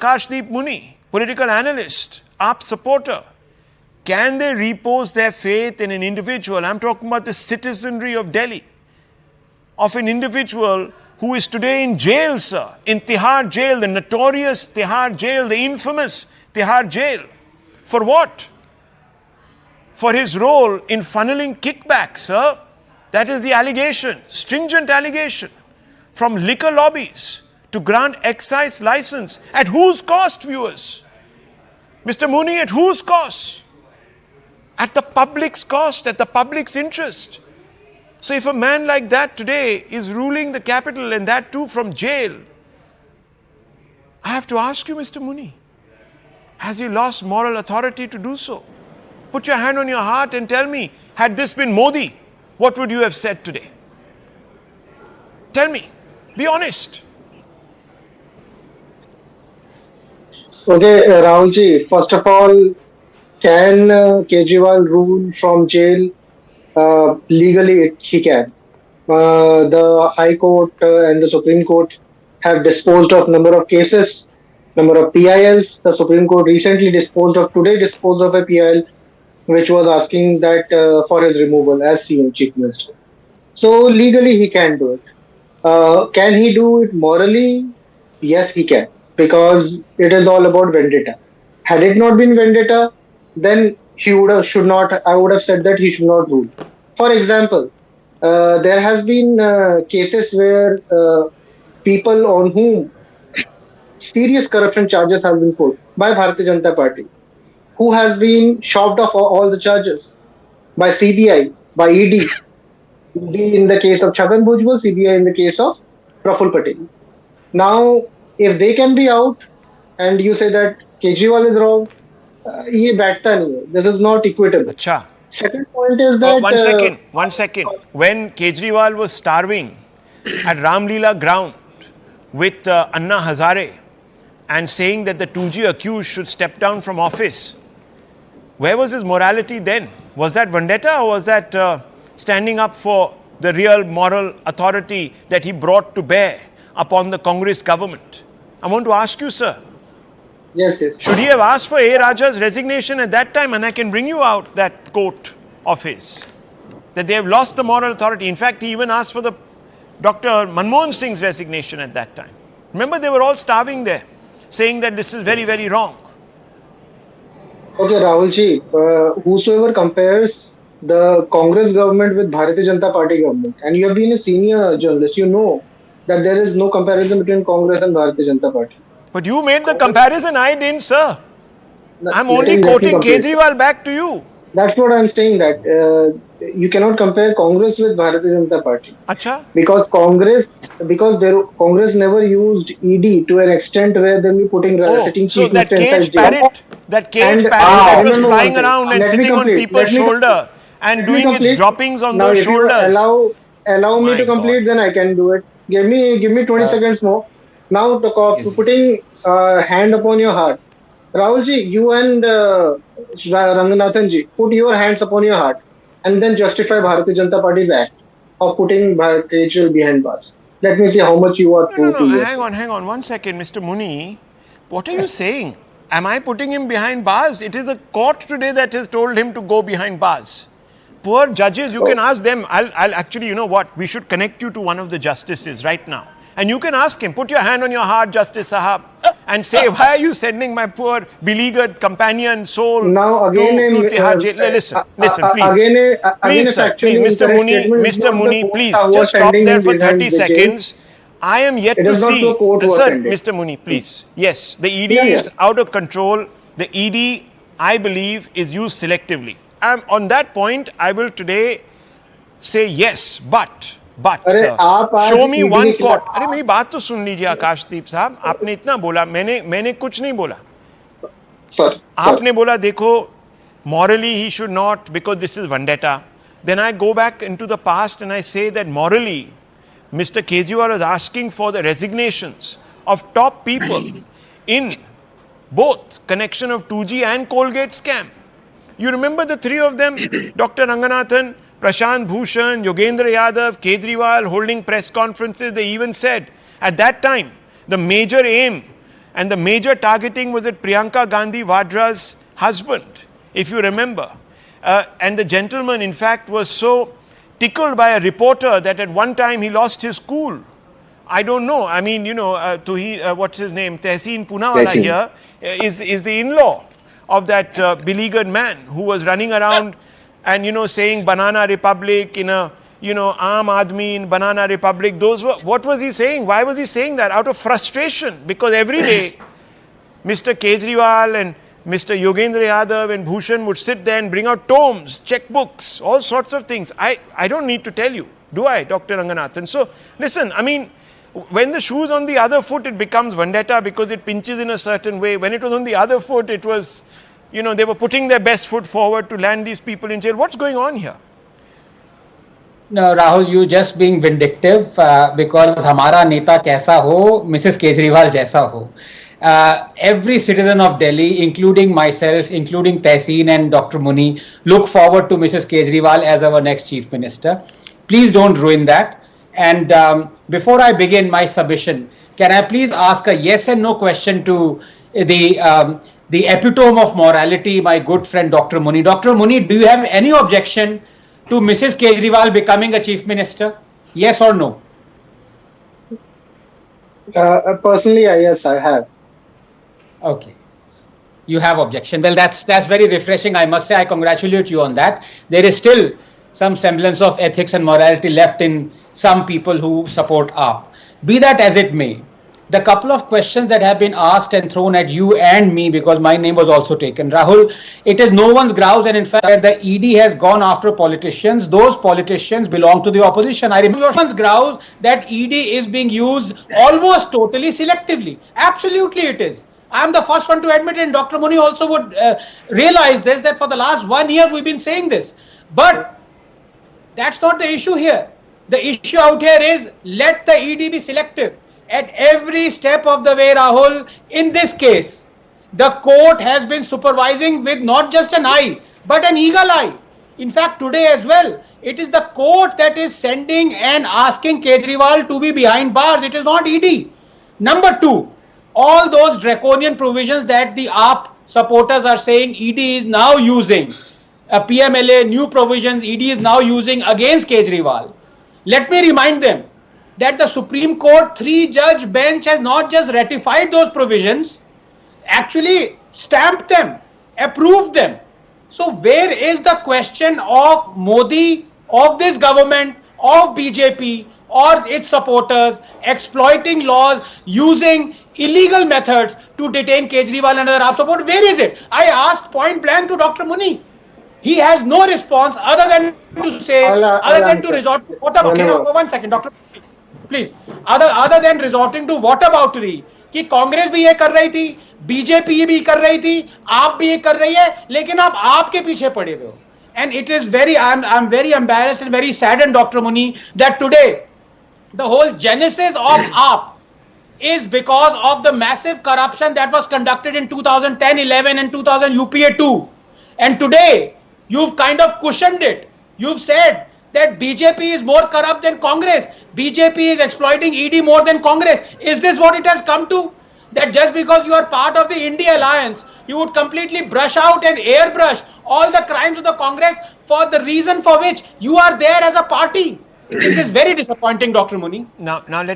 Kashdeep Muni, political analyst, AAP supporter, can they repose their faith in an individual? I'm talking about the citizenry of Delhi, of an individual who is today in jail, sir, in Tihar Jail, the notorious Tihar Jail, the infamous Tihar Jail. For what? For his role in funneling kickbacks, sir. That is the allegation, stringent allegation, from liquor lobbies to grant excise license. At whose cost, viewers? Mr. Muni, at whose cost? At the public's cost, at the public's interest. So if a man like that today is ruling the capital, and that too from jail, I have to ask you, Mr. Muni, has he lost moral authority to do so? Put your hand on your heart and tell me, had this been Modi, what would you have said today? Tell me. Be honest. Okay, Rahulji, first of all, can Kejriwal rule from jail? Legally, he can. The High Court and the Supreme Court have disposed of number of cases, number of PILs. The Supreme Court recently disposed of a PIL which was asking that for his removal as CM, Chief Minister. So legally he can do it. Can he do it morally? Yes, he can, because it is all about vendetta. Had it not been vendetta, then I would have said that he should not rule. For example, there has been cases where people on whom serious corruption charges have been put by Bharatiya Janata Party, who has been shoved off all the charges by CBI, by ED. ED in the case of Chhagan Bhujbal, CBI in the case of Praful Patel. Now, if they can be out and you say that Kejriwal is wrong, ये बैठता नहीं है. This is not equitable. Achha. Second point is that... One second. When Kejriwal was starving at Ramleela ground with Anna Hazare and saying that the 2G accused should step down from office, where was his morality then? Was that vendetta, or was that standing up for the real moral authority that he brought to bear upon the Congress government? I want to ask you, sir. Yes. Should he have asked for A. Raja's resignation at that time? And I can bring you out that quote of his, that they have lost the moral authority. In fact, he even asked for the Dr. Manmohan Singh's resignation at that time. Remember, they were all starving there, saying that this is very, very wrong. Okay, Rahulji, whosoever compares the Congress government with Bharatiya Janata Party government, and you have been a senior journalist, you know that there is no comparison between Congress and Bharatiya Janata Party. But you made the comparison, I didn't, sir. I'm only quoting Kejriwal back to you. That's what I'm saying, that you cannot compare Congress with Bharatiya Janata Party. Achha? Because Congress never used ED to an extent where they'll be sitting so Chief that Minister cage parrot that was flying around and sitting on people's shoulder and doing its droppings on those shoulders. Allow me to complete, then I can do it. Give me 20 seconds more. Now, putting hand upon your heart. Rahulji, you and Ranganathanji, put your hands upon your heart and then justify Bharatiya Janata Party's act of putting Kejriwal behind bars. Let me see how much you are true to you. Hang on 1 second, Mr. Muni. What are you saying? Am I putting him behind bars? It is a court today that has told him to go behind bars. Poor judges, you can ask them. I'll actually, you know what? We should connect you to one of the justices right now. And you can ask him, put your hand on your heart, Justice Sahab, and say, why are you sending my poor beleaguered companion soul now again, to Tihar Jail? Listen, please. Please, sir, please, Mr. Muni, please, just stop there for 30 seconds. I am yet to see... Sir, Mr. Muni, please. Yes, the ED is out of control. The ED, I believe, is used selectively. On that point, I will today say yes, but sir, show me one court. अरे मेरी बात तो सुन लीजिए आकाशदीप साहब, आपने इतना बोला, मैंने कुछ नहीं बोला. आपने बोला देखो, morally he should not because this is vendetta. Then I go back into the past and I say that morally, Mr. Kejriwal was asking for the resignations of top people in both connection of 2G and Colgate scam. You remember the three of them, Dr. Ranganathan, Prashant Bhushan, Yogendra Yadav, Kejriwal holding press conferences. They even said at that time the major aim And the major targeting was at Priyanka Gandhi Vadra's husband, if you remember. And the gentleman, in fact, was so tickled by a reporter that at one time he lost his cool. I don't know. I mean, what's his name? Tehseen Poonawala here is the in-law of that beleaguered man who was running around and, saying Banana Republic in a, Aam Aadmi in Banana Republic. What was he saying? Why was he saying that? Out of frustration. Because every day, Mr. Kejriwal and Mr. Yogendra Yadav and Bhushan would sit there and bring out tomes, checkbooks, all sorts of things. I don't need to tell you, do I, Dr. Ranganathan? So, listen, I mean, when the shoe's on the other foot, it becomes vendetta because it pinches in a certain way. When it was on the other foot, it was, they were putting their best foot forward to land these people in jail. What's going on here? No, Rahul, you just being vindictive because hamara neta kaisa ho, Mrs. Kejriwal jaisa ho. Every citizen of Delhi, including myself, including Tehseen and Dr. Muni, look forward to Mrs. Kejriwal as our next Chief Minister. Please don't ruin that. And before I begin my submission, can I please ask a yes and no question to the epitome of morality, my good friend Dr. Muni. Dr. Muni, do you have any objection to Mrs. Kejriwal becoming a Chief Minister? Yes or no? Personally, yes, I have. Okay. You have objection. Well, that's very refreshing. I must say, I congratulate you on that. There is still some semblance of ethics and morality left in some people who support AAP. Be that as it may, the couple of questions that have been asked and thrown at you and me, because my name was also taken, Rahul, it is no one's grouse, and in fact, the ED has gone after politicians. Those politicians belong to the opposition. I remember one's grouse that ED is being used almost totally selectively. Absolutely it is. I am the first one to admit it, and Dr. Muni also would realize this, that for the last 1 year we've been saying this. But that's not the issue here. The issue out here is let the ED be selective. At every step of the way, Rahul, in this case, the court has been supervising with not just an eye, but an eagle eye. In fact, today as well, it is the court that is sending and asking Kejriwal to be behind bars. It is not ED. Number two, all those draconian provisions that the AAP supporters are saying ED is now using, PMLA, new provisions ED is now using against Kejriwal. Let me remind them that the Supreme Court 3-judge bench has not just ratified those provisions, actually stamped them, approved them. So where is the question of Modi, of this government, of BJP, or its supporters exploiting laws, using illegal methods to detain Kejriwal and other AAP support? Where is it? I asked point blank to Dr. Muni. He has no response other than to say, other than to resort to one second, Dr. Please, other than resorting to whataboutery, कि कांग्रेस भी ये कर रही थी, BJP भी कर रही थी, आप भी ये कर रही है, लेकिन आप आपके पीछे पड़े हुए हो. And it is I'm very embarrassed and very saddened, Dr. Muni, that today the whole genesis of AAP is because of the massive corruption that was conducted in 2010, 11 and 2000 UPA 2. And today you've kind of cushioned it. You've said that BJP is more corrupt than Congress. BJP is exploiting ED more than Congress. Is this what it has come to? That just because you are part of the India alliance, you would completely brush out and airbrush all the crimes of the Congress for the reason for which you are there as a party. This is very disappointing, Dr. Muni. Now let